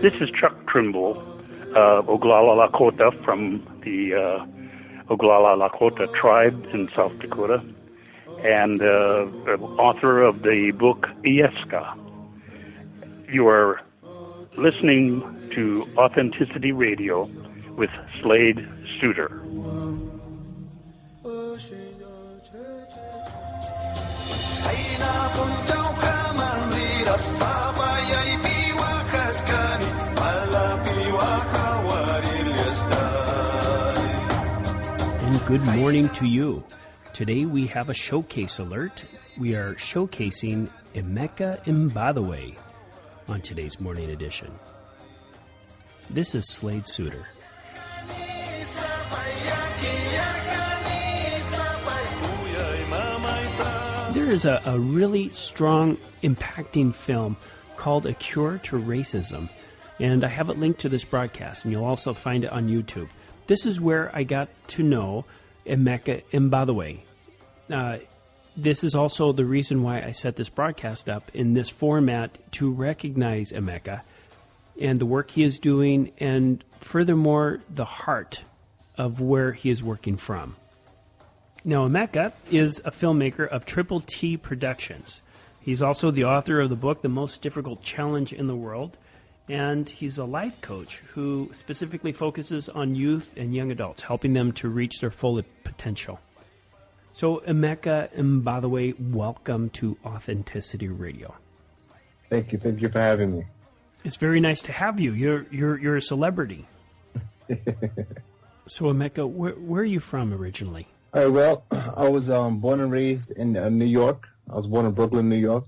This is Chuck Trimble, Oglala Lakota from the Oglala Lakota tribe in South Dakota, and author of the book Ieska. You are listening to Authenticity Radio with Slade Suter. And good morning to you. Today we have a showcase alert. We are showcasing Emeka Mbadiwe on today's morning edition. This is Slade Suter. There is a really strong, impacting film called A Cure to Racism, and I have it linked to this broadcast, and you'll also find it on YouTube. This is where I got to know Emeka Mbadiwe. This is also the reason why I set this broadcast up in this format to recognize Emeka and the work he is doing, and furthermore, the heart of where he is working from. Now, Emeka is a filmmaker of Triple T Productions. He's also the author of the book, The Most Difficult Challenge in the World, and he's a life coach who specifically focuses on youth and young adults, helping them to reach their full potential. So, Emeka Mbadiwe, welcome to Authenticity Radio. Thank you. Thank you for having me. It's very nice to have you. You're a celebrity. So, Emeka, where are you from originally? All right, well, I was born and raised in New York. I was born in Brooklyn, New York.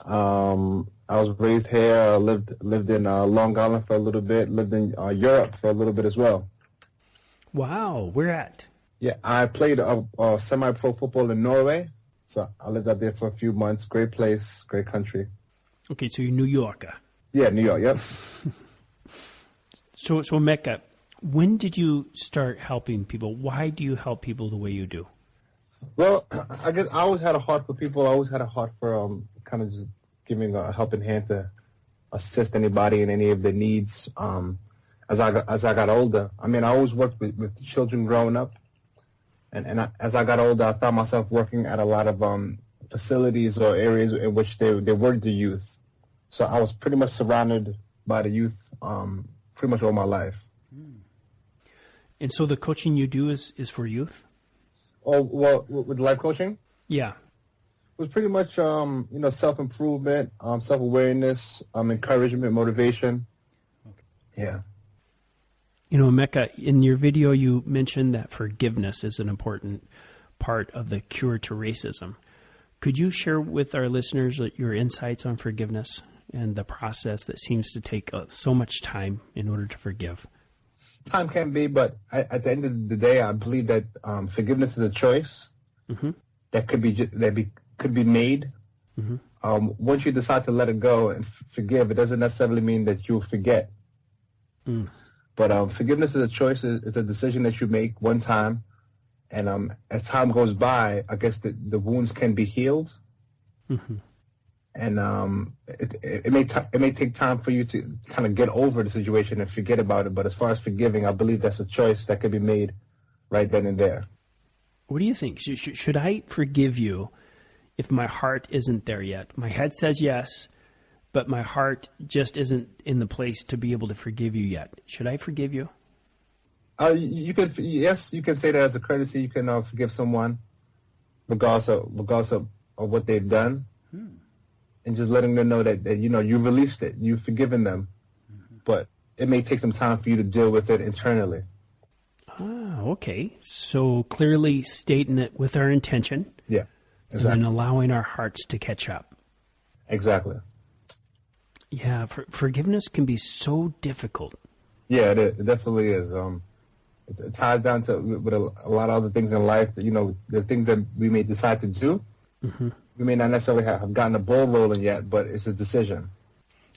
I was raised here. Lived in Long Island for a little bit. Lived in Europe for a little bit as well. Wow, where at? Yeah, I played semi-pro football in Norway. So I lived out there for a few months. Great place, great country. Okay, so you're New Yorker. Yeah, New York, yep. So Emeka, when did you start helping people? Why do you help people the way you do? Well, I guess I always had a heart for people. I always had a heart for kind of just giving a helping hand to assist anybody in any of their needs. As I got older, I mean, I always worked with children growing up, and as I got older, I found myself working at a lot of facilities or areas in which they were the youth. So I was pretty much surrounded by the youth pretty much all my life. And so the coaching you do is for youth? Oh, well, with life coaching? Yeah. It was pretty much, self-improvement, self-awareness, encouragement, motivation. Okay. Yeah. You know, Emeka, in your video, you mentioned that forgiveness is an important part of the cure to racism. Could you share with our listeners your insights on forgiveness and the process that seems to take so much time in order to forgive? Time can be, but at the end of the day, I believe that forgiveness is a choice that could be made. Mm-hmm. Once you decide to let it go and forgive, it doesn't necessarily mean that you'll forget. Mm. But forgiveness is a choice. It's a decision that you make one time, and as time goes by, I guess the wounds can be healed. Mm-hmm. And it may take time for you to kind of get over the situation and forget about it. But as far as forgiving, I believe that's a choice that could be made right then and there. What do you think? Should I forgive you if my heart isn't there yet? My head says yes, but my heart just isn't in the place to be able to forgive you yet. Should I forgive you? You can say that as a courtesy. You can forgive someone regardless of what they've done. And just letting them know that you released it, you've forgiven them, but it may take some time for you to deal with it internally. Ah, okay. So clearly stating it with our intention, yeah, exactly. And then allowing our hearts to catch up. Exactly. Yeah, forgiveness can be so difficult. Yeah, it definitely is. It ties down to with a lot of other things in life. The things that we may decide to do. Mm-hmm. We may not necessarily have gotten the ball rolling yet, but it's a decision.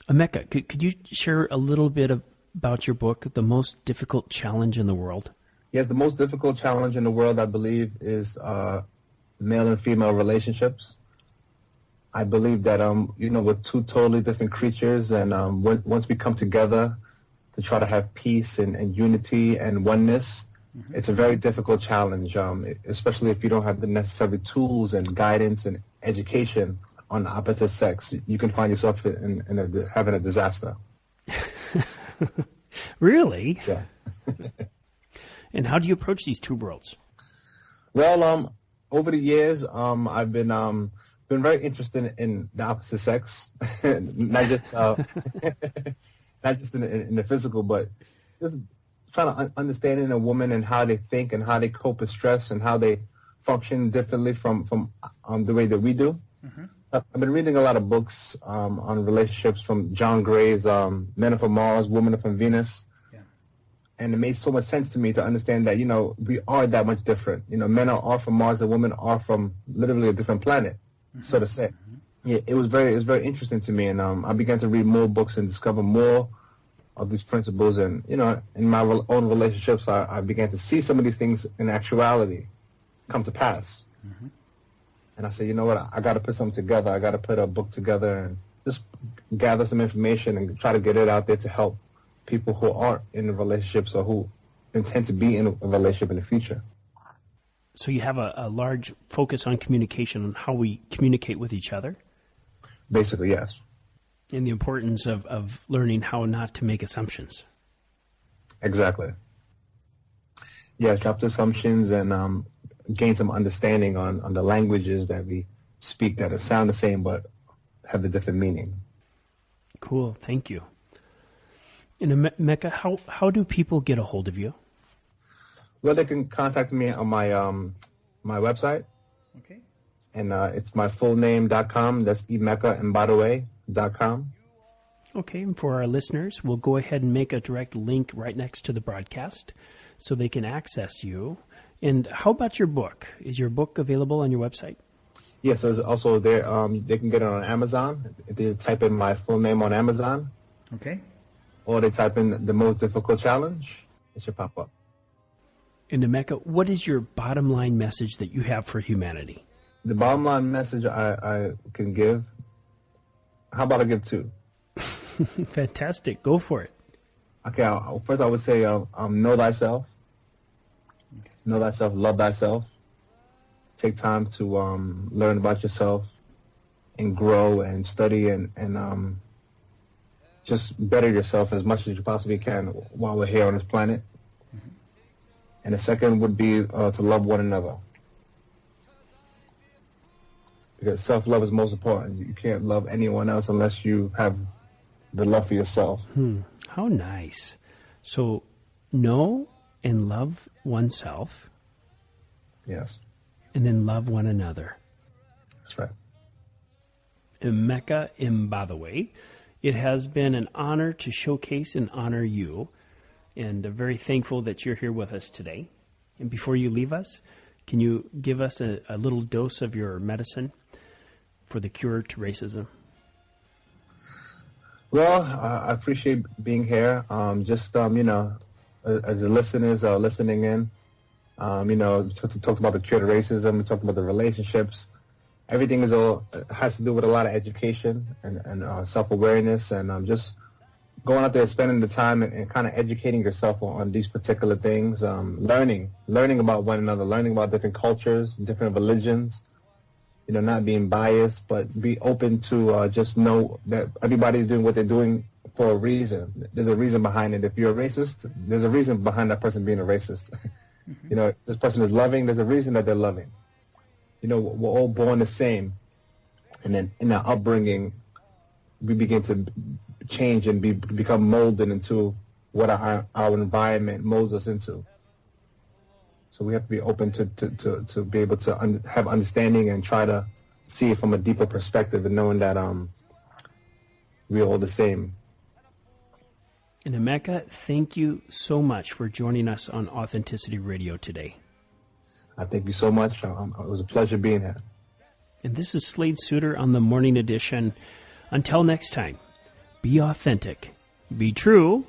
Emeka, could you share a little bit about your book, The Most Difficult Challenge in the World? Yes, the most difficult challenge in the world, I believe, is male and female relationships. I believe that, we're two totally different creatures, and once we come together to try to have peace and unity and oneness, it's a very difficult challenge, especially if you don't have the necessary tools and guidance and education on the opposite sex. You can find yourself having a disaster. Really? Yeah. And how do you approach these two worlds? Well, over the years, I've been very interested in the opposite sex, not just in the physical, but just trying to understanding a woman and how they think and how they cope with stress and how they function differently from the way that we do. I've been reading a lot of books on relationships from John Gray's Men Are From Mars, Women Are From Venus. Yeah. And it made so much sense to me to understand that, we are that much different. Men are from Mars and women are from literally a different planet, so to say. Yeah, it was very interesting to me, and I began to read more books and discover more of these principles. And, in my own relationships, I began to see some of these things in actuality come to pass. And I said, you know what, I got to put something together. I got to put a book together and just gather some information and try to get it out there to help people who aren't in relationships or who intend to be in a relationship in the future. So you have a large focus on communication, on how we communicate with each other? Basically, yes. And the importance of learning how not to make assumptions. Exactly. Yeah, drop the assumptions and gain some understanding on the languages that we speak that sound the same but have a different meaning. Cool, thank you. And Emeka, how do people get a hold of you? Well, they can contact me on my my website. Okay. And it's my fullname.com. That's emekambadiwe.com. Okay, and for our listeners, we'll go ahead and make a direct link right next to the broadcast so they can access you. And how about your book? Is your book available on your website? Yes, it's also there. They can get it on Amazon. If they type in my full name on Amazon. Okay. Or they type in The Most Difficult Challenge, it should pop up. And Emeka, what is your bottom line message that you have for humanity? The bottom line message I can give, how about I give two? Fantastic. Go for it. Okay, first I would say know thyself. Okay. Know thyself, love thyself. Take time to learn about yourself and grow and study and just better yourself as much as you possibly can while we're here on this planet. Mm-hmm. And the second would be to love one another. Because self-love is most important. You can't love anyone else unless you have the love for yourself. How nice. So know and love oneself. Yes. And then love one another. That's right. Emeka Mbadiwe, it has been an honor to showcase and honor you, and I'm very thankful that you're here with us today. And before you leave us, can you give us a little dose of your medicine for the cure to racism? Well, I appreciate being here. As the listeners are listening in, talked about the cure to racism, we talked about the relationships. Everything has to do with a lot of education and self-awareness, and just going out there, spending the time and kind of educating yourself on these particular things, learning about one another, learning about different cultures, different religions, not being biased, but be open to just know that everybody's doing what they're doing for a reason. There's a reason behind it. If you're a racist, there's a reason behind that person being a racist. Mm-hmm. This person is loving, there's a reason that they're loving. We're all born the same. And then in our upbringing, we begin to change and become molded into what our environment molds us into. So we have to be open to be able to have understanding and try to see it from a deeper perspective and knowing that we're all the same. And Emeka, thank you so much for joining us on Authenticity Radio today. I thank you so much. It was a pleasure being here. And this is Slade Suter on the Morning Edition. Until next time, be authentic, be true,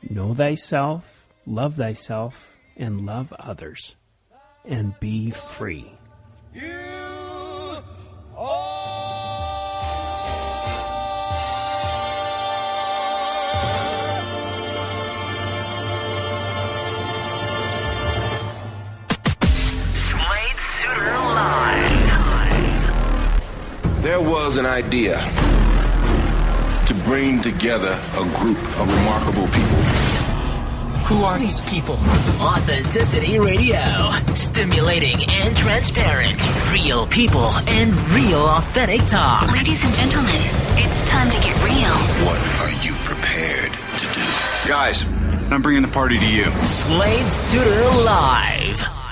know thyself, love thyself, and love others, and be free. You are was an idea to bring together a group of remarkable people. Who are these people? Authenticity Radio. Stimulating and transparent. Real people and real authentic talk. Ladies and gentlemen, it's time to get real. What are you prepared to do? Guys, I'm bringing the party to you. Slade Suter Live.